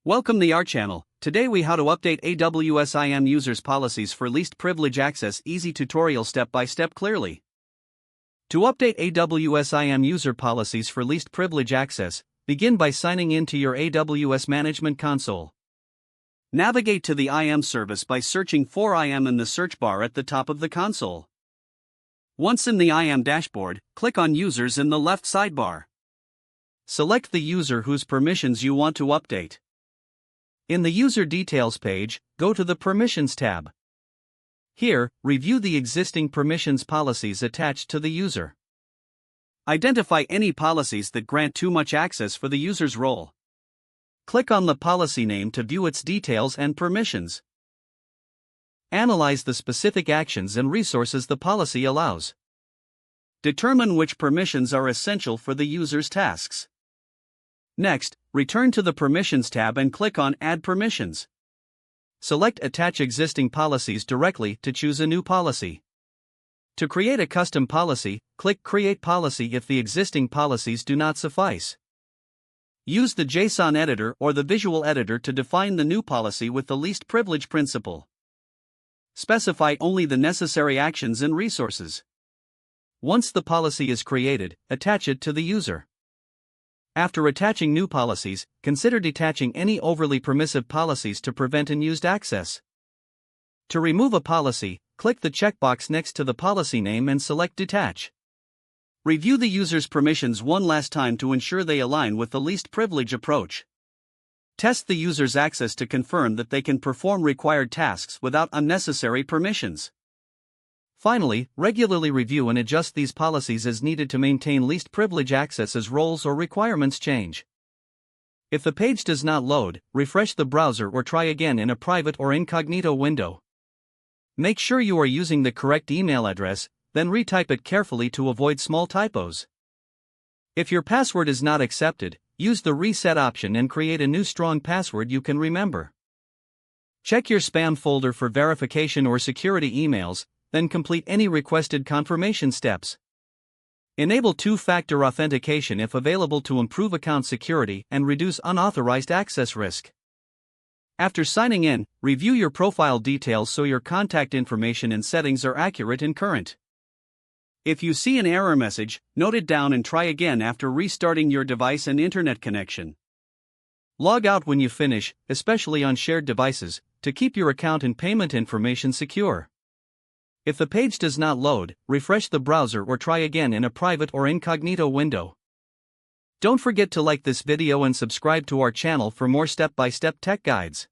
Welcome to our channel. Today we how to update AWS IAM users policies for least privilege access. Easy tutorial step by step clearly. To update AWS IAM user policies for least privilege access, begin by signing in to your AWS Management Console. Navigate to the IAM service by searching for IAM in the search bar at the top of the console. Once in the IAM dashboard, click on Users in the left sidebar. Select the user whose permissions you want to update. In the User Details page, go to the Permissions tab. Here, review the existing permissions policies attached to the user. Identify any policies that grant too much access for the user's role. Click on the policy name to view its details and permissions. Analyze the specific actions and resources the policy allows. Determine which permissions are essential for the user's tasks. Next, return to the Permissions tab and click on Add Permissions. Select Attach Existing Policies directly to choose a new policy. To create a custom policy, click Create Policy if the existing policies do not suffice. Use the JSON editor or the visual editor to define the new policy with the least privilege principle. Specify only the necessary actions and resources. Once the policy is created, attach it to the user. After attaching new policies, consider detaching any overly permissive policies to prevent unused access. To remove a policy, click the checkbox next to the policy name and select Detach. Review the user's permissions one last time to ensure they align with the least privilege approach. Test the user's access to confirm that they can perform required tasks without unnecessary permissions. Finally, regularly review and adjust these policies as needed to maintain least privilege access as roles or requirements change. If the page does not load, refresh the browser or try again in a private or incognito window. Make sure you are using the correct email address, then retype it carefully to avoid small typos. If your password is not accepted, use the reset option and create a new strong password you can remember. Check your spam folder for verification or security emails, then complete any requested confirmation steps. Enable two-factor authentication if available to improve account security and reduce unauthorized access risk. After signing in, review your profile details so your contact information and settings are accurate and current. If you see an error message, note it down and try again after restarting your device and internet connection. Log out when you finish, especially on shared devices, to keep your account and payment information secure. If the page does not load, refresh the browser or try again in a private or incognito window. Don't forget to like this video and subscribe to our channel for more step-by-step tech guides.